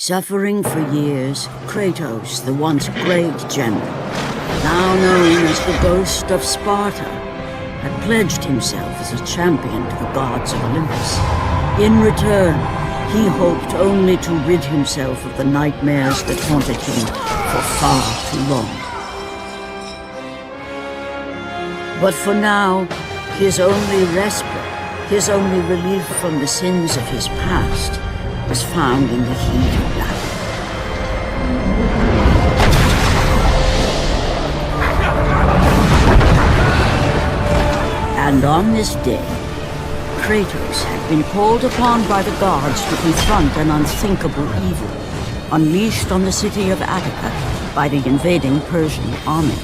Suffering for years, Kratos, the once great general, now known as the Ghost of Sparta, had pledged himself as a champion to the gods of Olympus. In return, he hoped only to rid himself of the nightmares that haunted him for far too long. But for now, his only respite, his only relief from the sins of his past, was found in the heat of battle. And on this day, Kratos had been called upon by the gods to confront an unthinkable evil, unleashed on the city of Attica by the invading Persian army.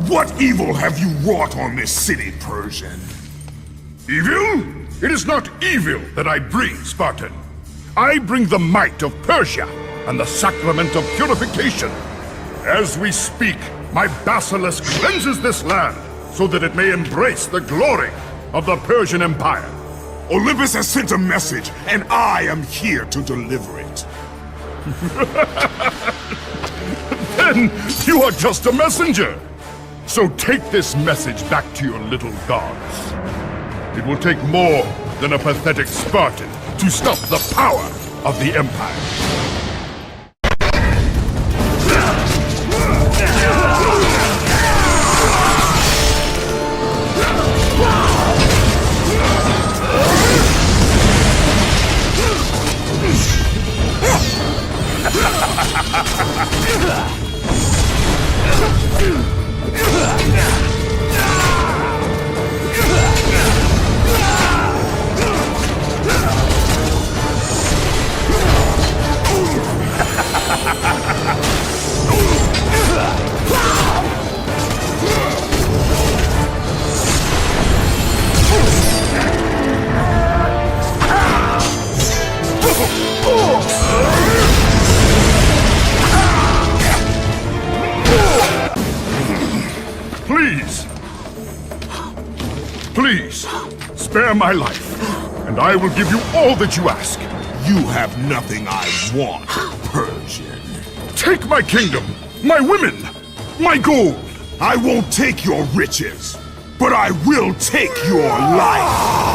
What evil have you wrought on this city, Persian? Evil? It is not evil that I bring, Spartan. I bring the might of Persia and the sacrament of purification. As we speak, my basilisk cleanses this land so that it may embrace the glory of the Persian Empire. Olympus has sent a message, and I am here to deliver it. Then you are just a messenger. So take this message back to your little gods. It will take more than a pathetic Spartan to stop the power of the Empire. Please, spare my life, and I will give you all that you ask. You have nothing I want, Persian. Take my kingdom, my women, my gold. I won't take your riches, but I will take your life.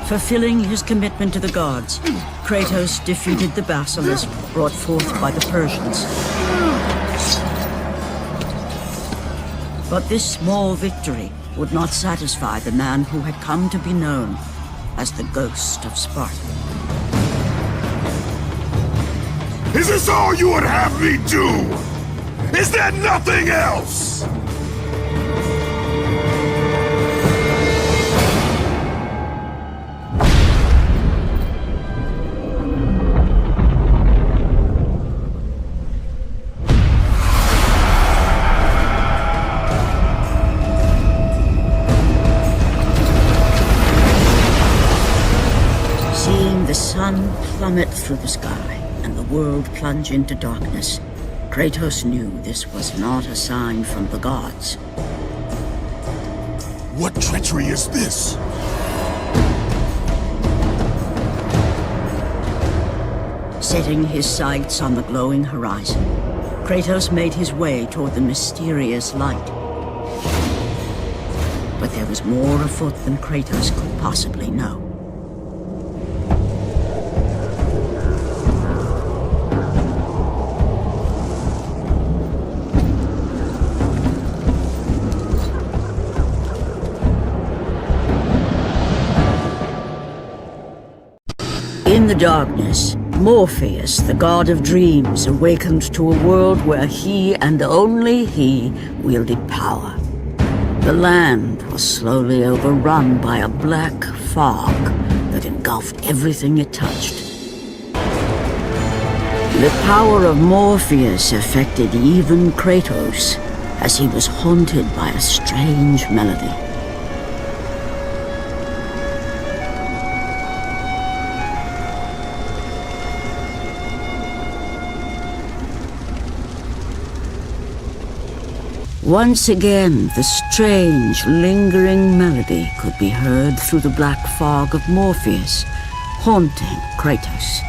Fulfilling his commitment to the gods, Kratos defeated the basilisk brought forth by the Persians. But this small victory would not satisfy the man who had come to be known as the Ghost of Sparta. Is this all you would have me do? Is there nothing else? Seeing the sun plummet through the sky and the world plunge into darkness, Kratos knew this was not a sign from the gods. What treachery is this? Setting his sights on the glowing horizon, Kratos made his way toward the mysterious light. But there was more afoot than Kratos could possibly know. In the darkness, Morpheus, the god of dreams, awakened to a world where he and only he wielded power. The land was slowly overrun by a black fog that engulfed everything it touched. The power of Morpheus affected even Kratos, as he was haunted by a strange melody. Once again, the strange, lingering melody could be heard through the black fog of Morpheus, haunting Kratos.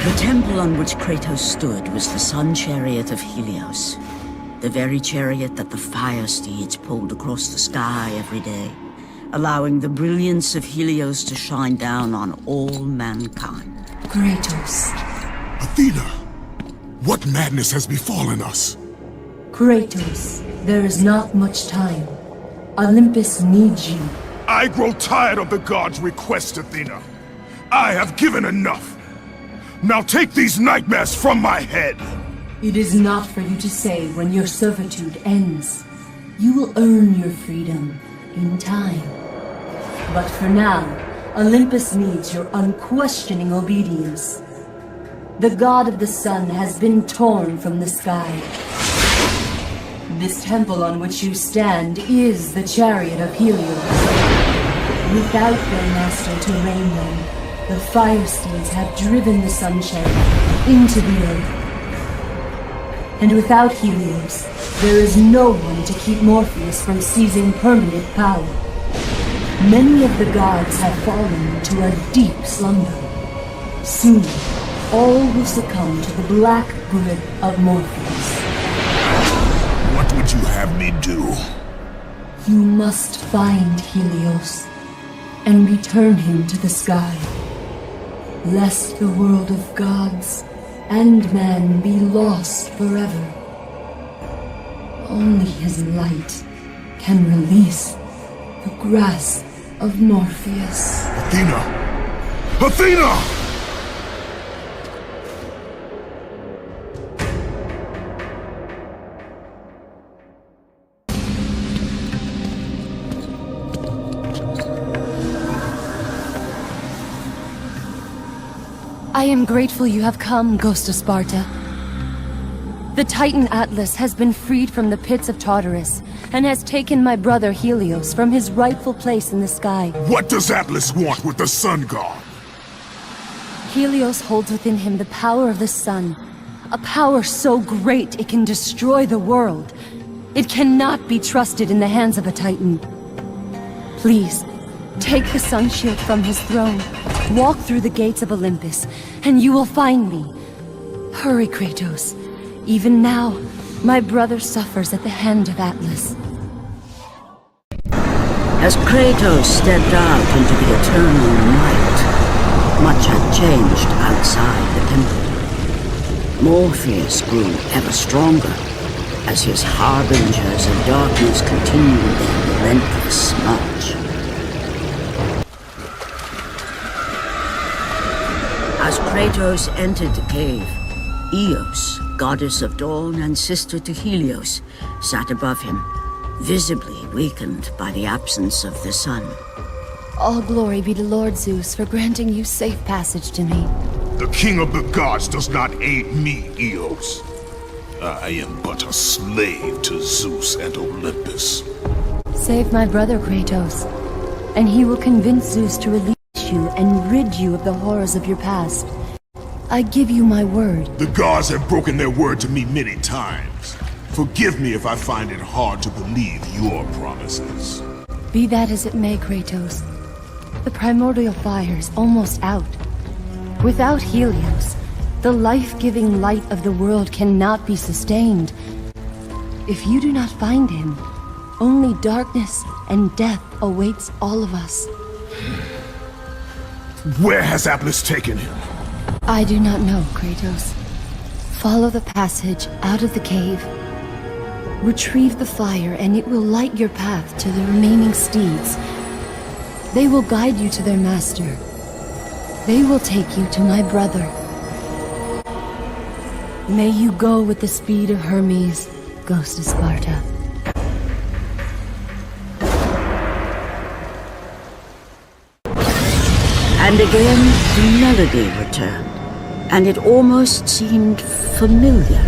The temple on which Kratos stood was the sun chariot of Helios, the very chariot that the fire steeds pulled across the sky every day, allowing the brilliance of Helios to shine down on all mankind. Kratos. Athena! What madness has befallen us? Kratos, there is not much time. Olympus needs you. I grow tired of the gods' requests, Athena. I have given enough. Now take these nightmares from my head. It is not for you to say when your servitude ends. You will earn your freedom in time. But for now, Olympus needs your unquestioning obedience. The god of the sun has been torn from the sky. This temple on which you stand is the chariot of Helios. Without their master to reign them, the fire steeds have driven the sun chariot into the earth. And without Helios, there is no one to keep Morpheus from seizing permanent power. Many of the gods have fallen to a deep slumber. Soon, all will succumb to the black grip of Morpheus. What would you have me do? You must find Helios and return him to the sky, lest the world of gods and man be lost forever. Only his light can release the grasp of Morpheus. Athena! Athena! I am grateful you have come, Ghost of Sparta. The Titan Atlas has been freed from the pits of Tartarus, and has taken my brother Helios from his rightful place in the sky. What does Atlas want with the sun god? Helios holds within him the power of the sun, a power so great it can destroy the world. It cannot be trusted in the hands of a Titan. Please, take the sun shield from his throne, walk through the gates of Olympus, and you will find me. Hurry, Kratos. Even now, My brother suffers at the hand of Atlas. As Kratos stepped out into the eternal night, much had changed outside the temple. Morpheus grew ever stronger as his harbingers of darkness continued their relentless march. As Kratos entered the cave, Eos, goddess of dawn and sister to Helios, sat above him, visibly weakened by the absence of the sun. All glory be to Lord Zeus for granting you safe passage to me. The king of the gods does not aid me, Eos. I am but a slave to Zeus and Olympus. Save my brother, Kratos, and he will convince Zeus to release you and rid you of the horrors of your past. I give you my word. The gods have broken their word to me many times. Forgive me if I find it hard to believe your promises. Be that as it may, Kratos. The primordial fire is almost out. Without Helios, the life-giving light of the world cannot be sustained. If you do not find him, only darkness and death awaits all of us. Where has Atlas taken him? I do not know, Kratos. Follow the passage out of the cave. Retrieve the fire and it will light your path to the remaining steeds. They will guide you to their master. They will take you to my brother. May you go with the speed of Hermes, Ghost of Sparta. And again, the melody returned, and it almost seemed familiar.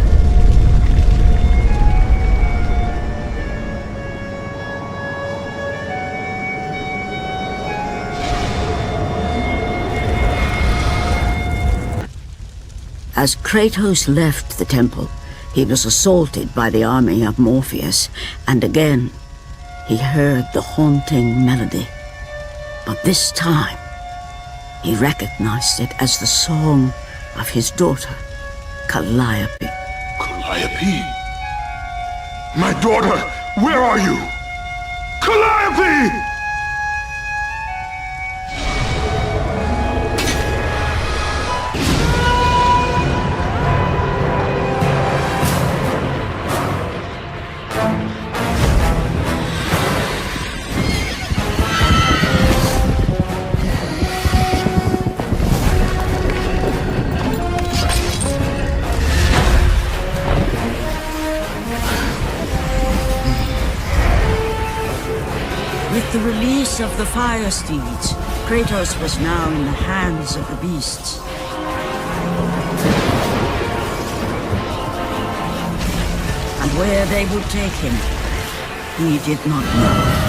As Kratos left the temple, he was assaulted by the army of Morpheus, and again, he heard the haunting melody. But this time, he recognized it as the song of his daughter, Calliope. Calliope? My daughter, where are you? Calliope! With the release of the fire steeds, Kratos was now in the hands of the beasts. And where they would take him, he did not know.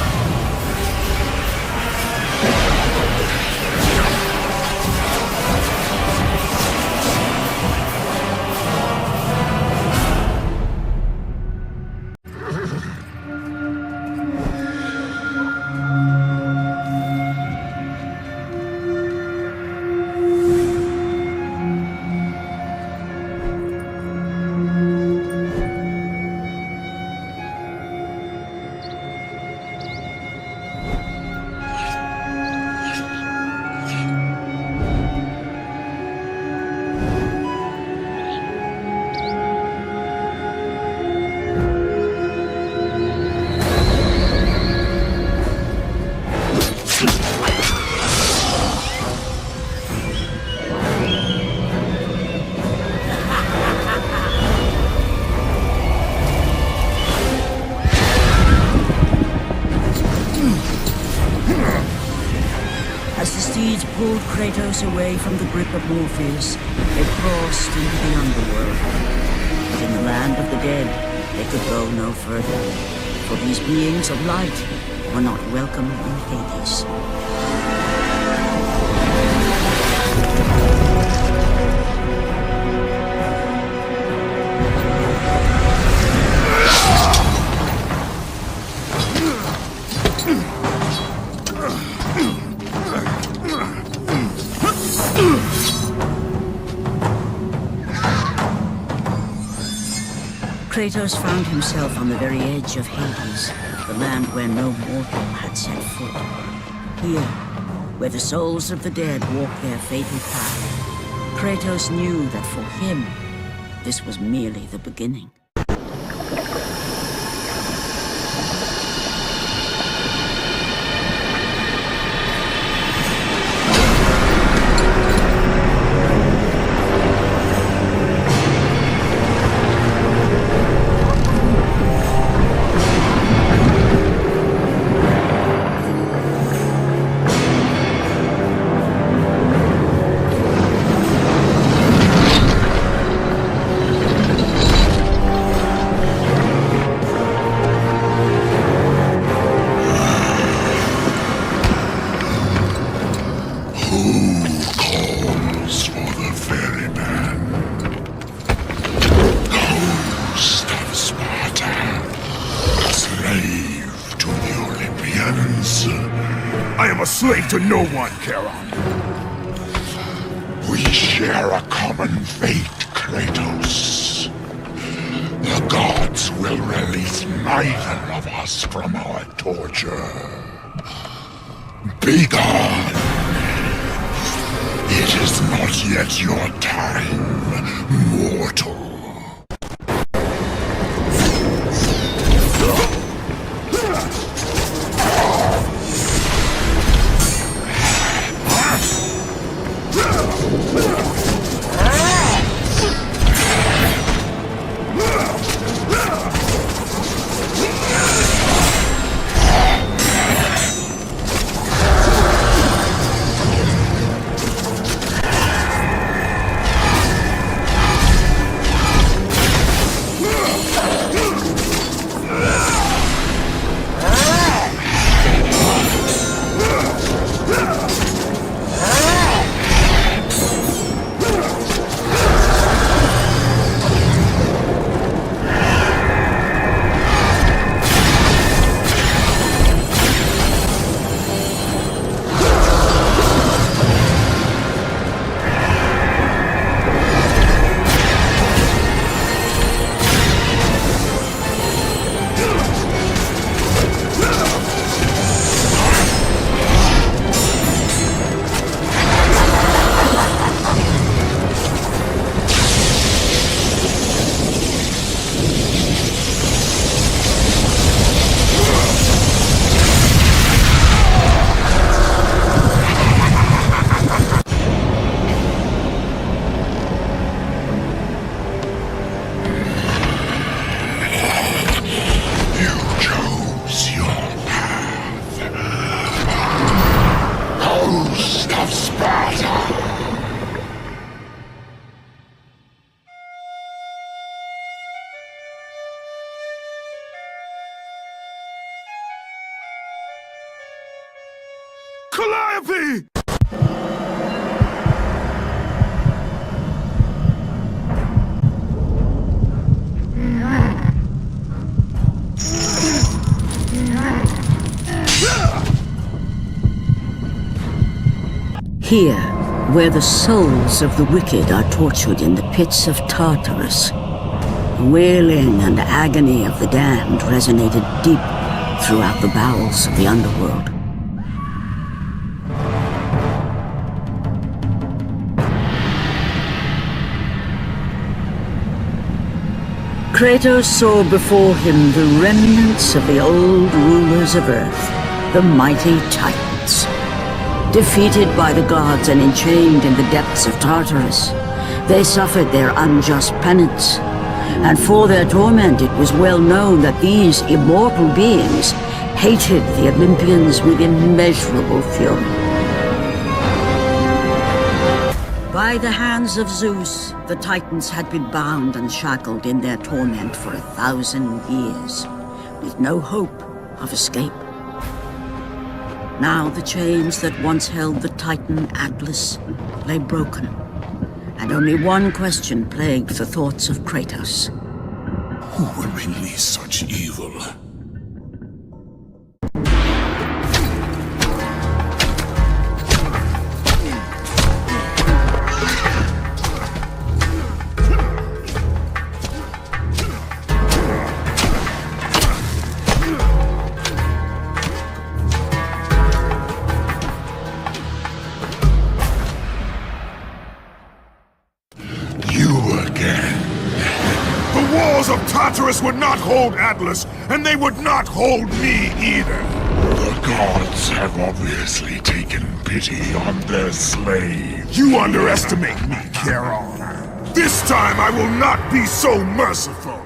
As the steeds pulled Kratos away from the grip of Morpheus, they crossed into the underworld. But in the land of the dead, they could go no further, for these beings of light were not welcome in Hades. Kratos found himself on the very edge of Hades, the land where no mortal had set foot. Here, where the souls of the dead walk their fatal path, Kratos knew that for him, this was merely the beginning. I am a slave to no one, Charon. We share a common fate, Kratos. The gods will release neither of us from our torture. Be gone! It is not yet your time, mortal. Calliope! Here, where the souls of the wicked are tortured in the pits of Tartarus, the wailing and agony of the damned resonated deep throughout the bowels of the underworld. Kratos saw before him the remnants of the old rulers of Earth, the mighty Titans. Defeated by the gods and enchained in the depths of Tartarus, they suffered their unjust penance. And for their torment it was well known that these immortal beings hated the Olympians with immeasurable fury. By the hands of Zeus, the Titans had been bound and shackled in their torment for 1,000 years, with no hope of escape. Now the chains that once held the Titan Atlas lay broken, and only one question plagued the thoughts of Kratos. Who will release such evil? Tartarus would not hold Atlas, and they would not hold me either. The gods have obviously taken pity on their slave. You underestimate me, Charon. This time I will not be so merciful.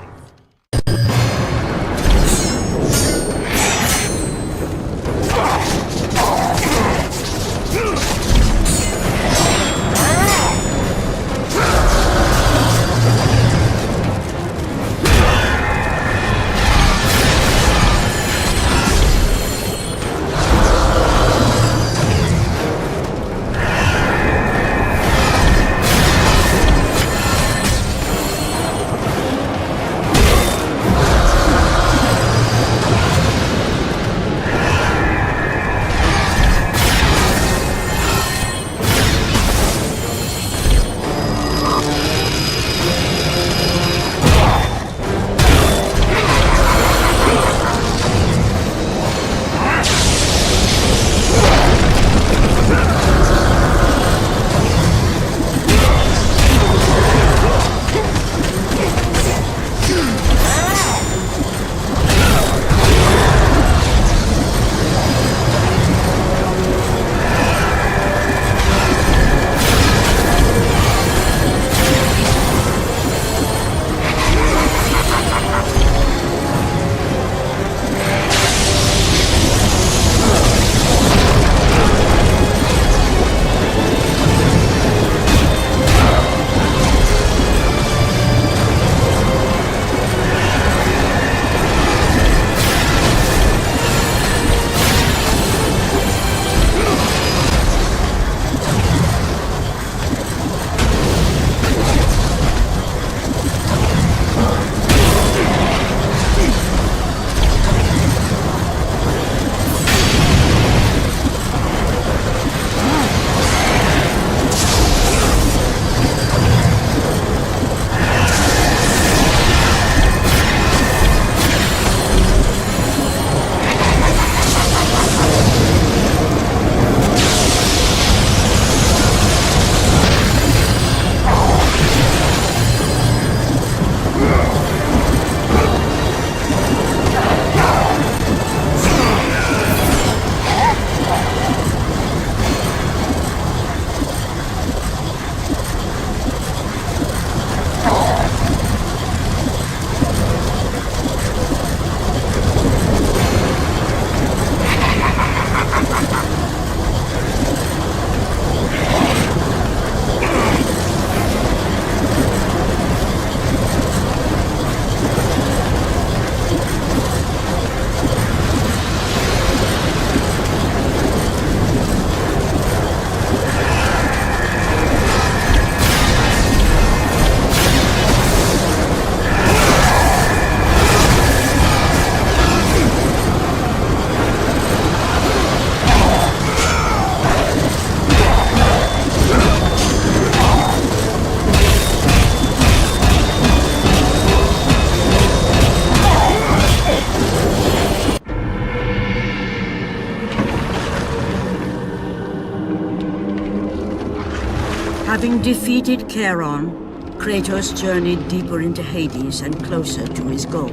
Having defeated Charon, Kratos journeyed deeper into Hades and closer to his goal.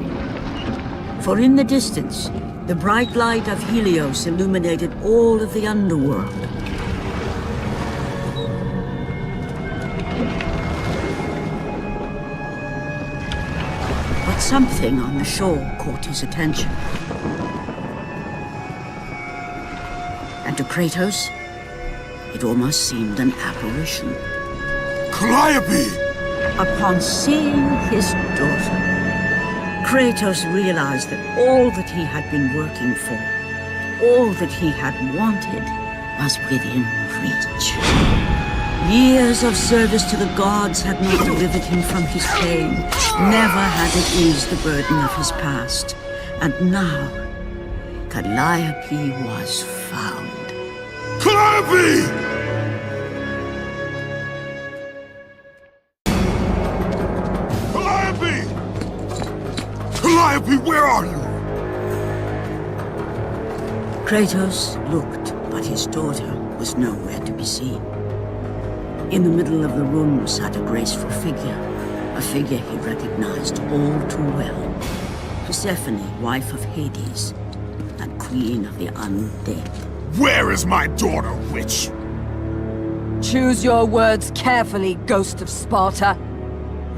For in the distance, the bright light of Helios illuminated all of the underworld. But something on the shore caught his attention. And to Kratos, it almost seemed an apparition. Calliope! Upon seeing his daughter, Kratos realized that all that he had been working for, all that he had wanted, was within reach. Years of service to the gods had not delivered him from his pain, never had it eased the burden of his past. And now, Calliope was found. Calliope! Calliope, where are you? Kratos looked, but his daughter was nowhere to be seen. In the middle of the room sat a graceful figure, a figure he recognized all too well. Persephone, wife of Hades, and queen of the undead. Where is my daughter, witch? Choose your words carefully, Ghost of Sparta.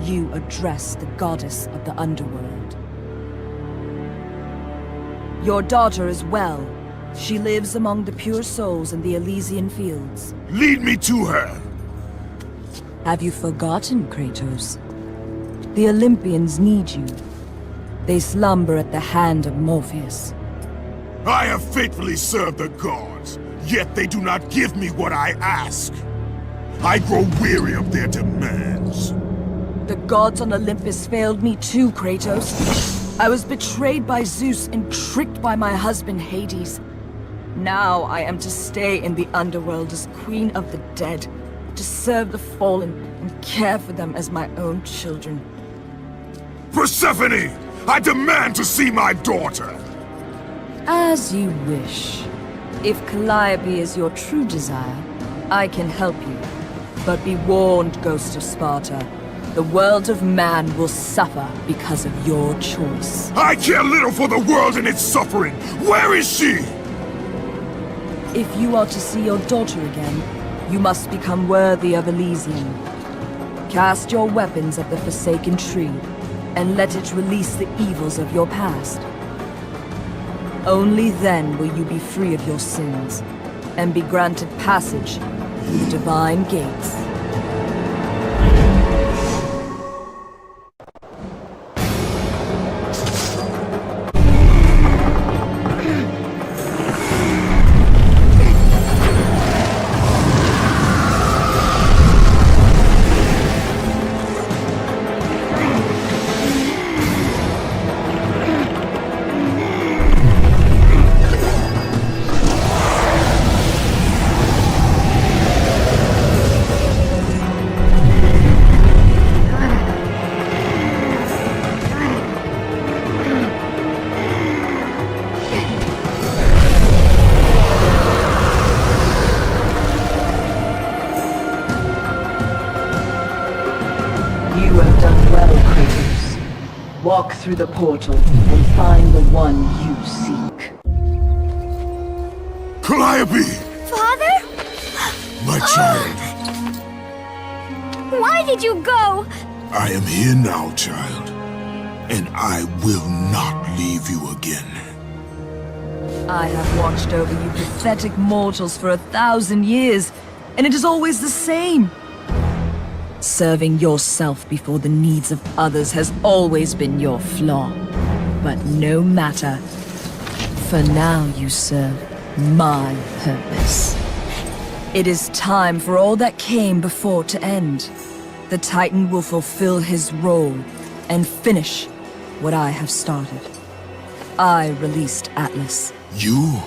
You address the goddess of the underworld. Your daughter is well. She lives among the pure souls in the Elysian fields. Lead me to her! Have you forgotten, Kratos? The Olympians need you. They slumber at the hand of Morpheus. I have faithfully served the gods, yet they do not give me what I ask. I grow weary of their demands. The gods on Olympus failed me too, Kratos. I was betrayed by Zeus and tricked by my husband Hades. Now I am to stay in the underworld as Queen of the Dead, to serve the fallen and care for them as my own children. Persephone! I demand to see my daughter! As you wish. If Calliope is your true desire, I can help you. But be warned, Ghost of Sparta. The world of man will suffer because of your choice. I care little for the world and its suffering! Where is she? If you are to see your daughter again, you must become worthy of Elysium. Cast your weapons at the Forsaken Tree, and let it release the evils of your past. Only then will you be free of your sins, and be granted passage through the divine gates. You have done well, Kratos. Walk through the portal and find the one you seek. Calliope! Father? My child, Why did you go? I am here now, child. And I will not leave you again. I have watched over you pathetic mortals for 1,000 years, and it is always the same. Serving yourself before the needs of others has always been your flaw. But no matter. For now you serve my purpose. It is time for all that came before to end. The Titan will fulfill his role and finish what I have started. I released Atlas. You?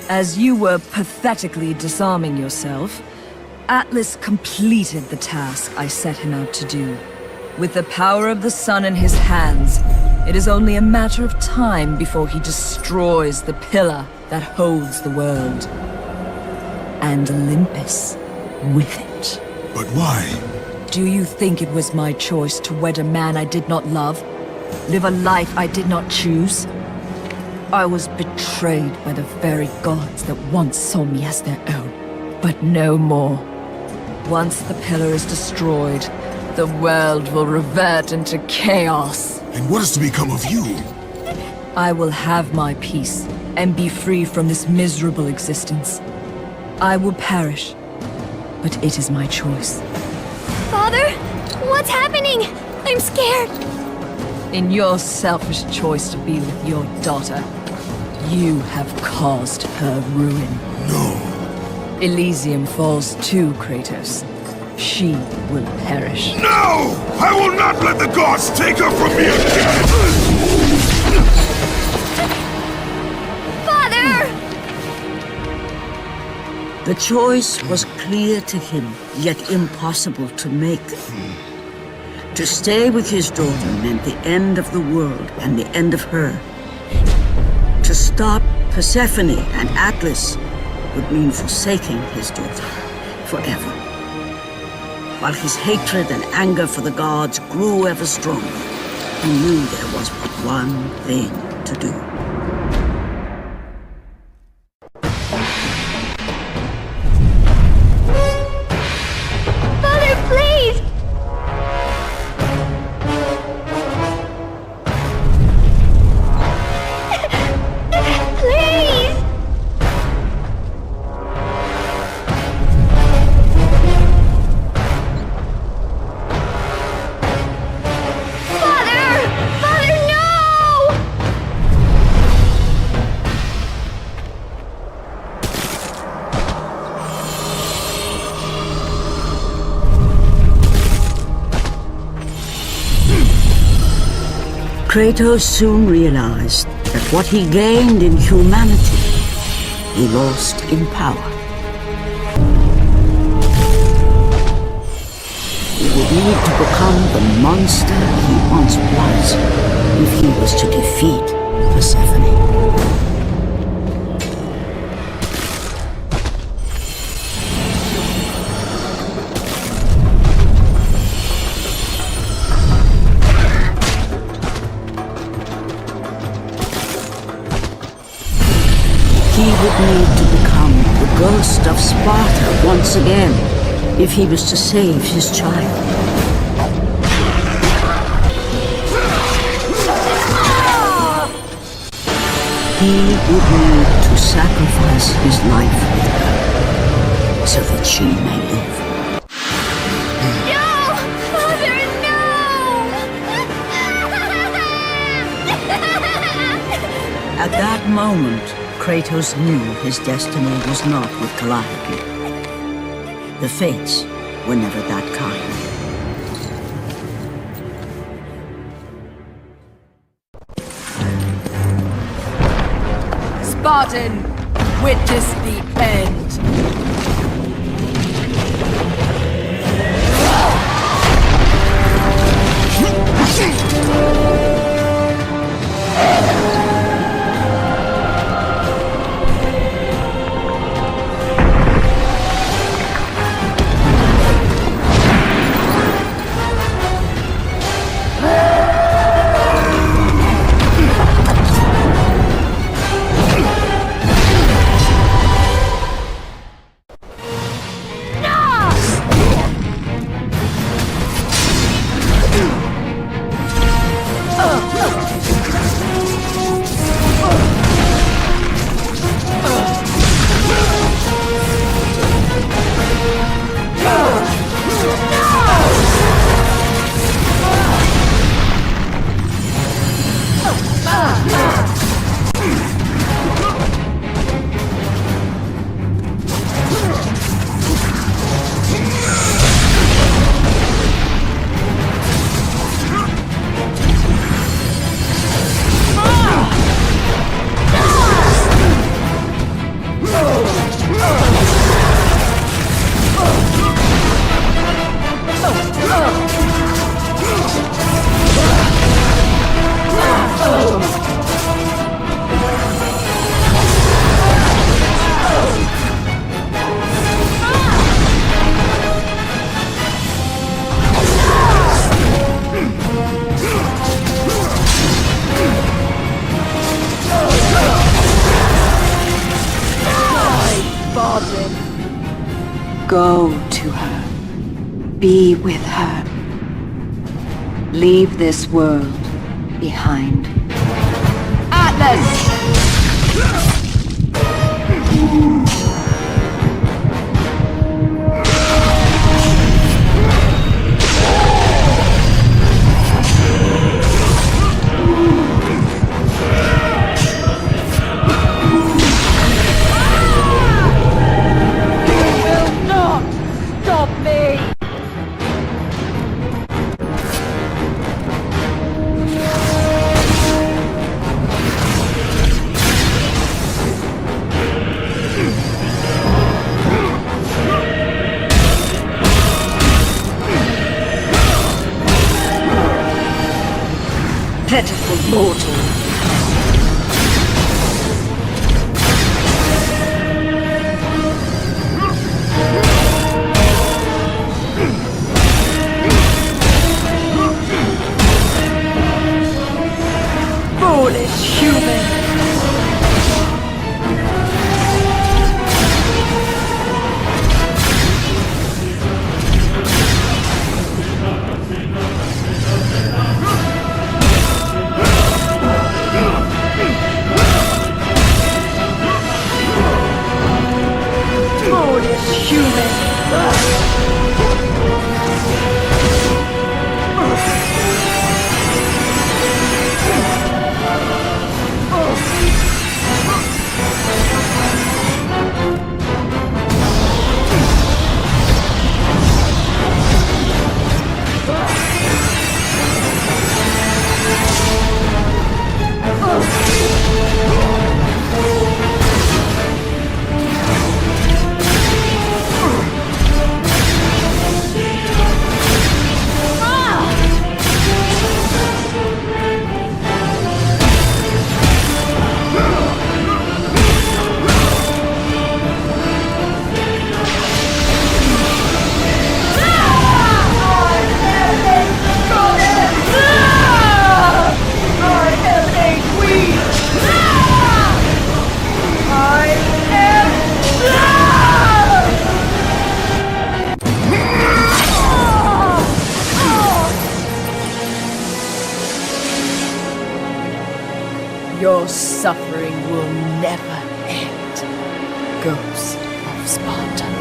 As you were pathetically disarming yourself, Atlas completed the task I set him out to do. With the power of the sun in his hands, it is only a matter of time before he destroys the pillar that holds the world. And Olympus with it. But why? Do you think it was my choice to wed a man I did not love? Live a life I did not choose? I was betrayed by the very gods that once saw me as their own. But no more. Once the pillar is destroyed, the world will revert into chaos. And what is to become of you? I will have my peace and be free from this miserable existence. I will perish, but it is my choice. Father? What's happening? I'm scared. In your selfish choice to be with your daughter, you have caused her ruin. No. Elysium falls too, Kratos. She will perish. No! I will not let the gods take her from me again! Father! The choice was clear to him, yet impossible to make. To stay with his daughter meant the end of the world and the end of her. To stop Persephone and Atlas would mean forsaking his daughter forever. while his hatred and anger for the gods grew ever stronger. He knew there was but one thing to do. Father, please! Please! Father! Father, no! Kratos soon realized that what he gained in humanity, he lost in power. He would need to become the monster he once was if he was to defeat Persephone. He would need to become the ghost of Sparta once again if he was to save his child. He would need to sacrifice his life with her so that she may live. No! Father, no! At that moment, Kratos knew his destiny was not with Calliope. The fates were never that kind. Spartan, witness the end. Go to her. Be with her. Leave this world behind. Atlas! Pitiful mortal. Foolish human! Your suffering will never end, Ghost of Sparta.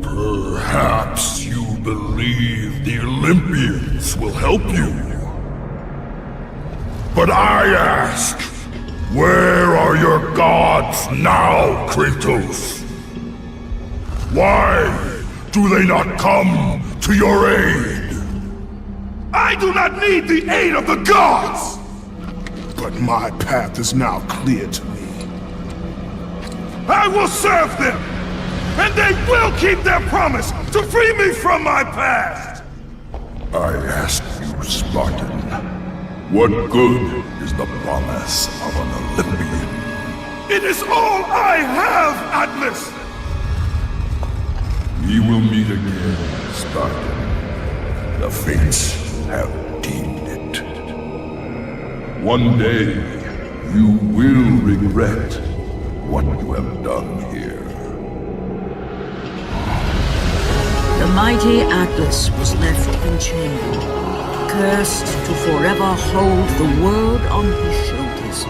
Perhaps you believe the Olympians will help you. But I ask, where are your gods now, Kratos? Why do they not come to your aid? I do not need the aid of the gods! But my path is now clear to me. I will serve them! And they will keep their promise to free me from my past! I ask you, Spartan, what good is the promise of an Olympian? It is all I have, Atlas! We will meet again, Spartan. The fates have deemed it. One day, you will regret what you have done here. The mighty Atlas was left enchained, cursed to forever hold the world on his shoulders.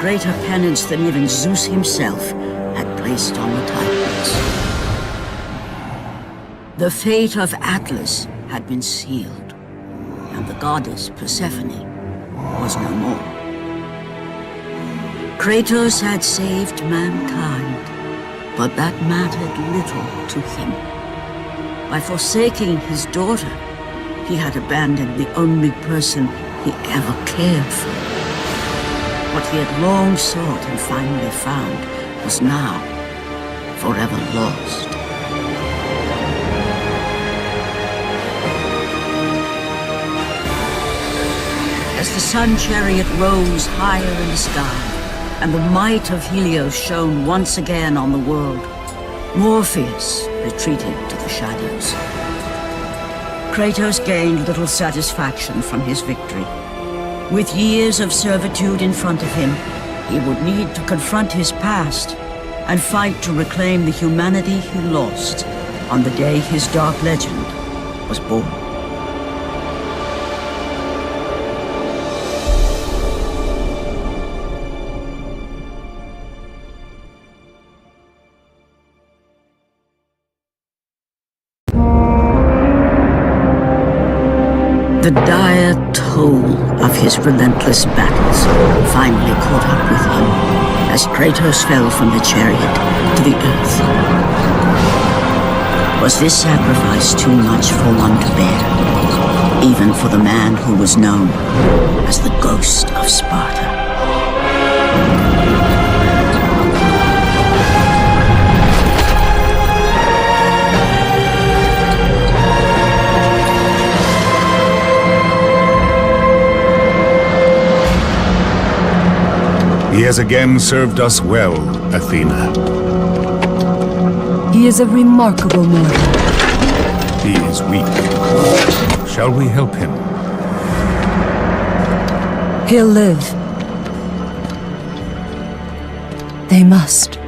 Greater penance than even Zeus himself had placed on the Titans. The fate of Atlas had been sealed, and the goddess Persephone was no more. Kratos had saved mankind, but that mattered little to him. By forsaking his daughter, he had abandoned the only person he ever cared for. What he had long sought and finally found was now forever lost. As the sun chariot rose higher in the sky, and the might of Helios shone once again on the world, Morpheus retreated to the shadows. Kratos gained little satisfaction from his victory. With years of servitude in front of him, he would need to confront his past and fight to reclaim the humanity he lost on the day his dark legend was born. The dire toll of his relentless battles finally caught up with him as Kratos fell from the chariot to the earth. Was this sacrifice too much for one to bear, even for the man who was known as the Ghost of Sparta? He has again served us well, Athena. He is a remarkable mortal. He is weak. Shall we help him? He'll live. They must.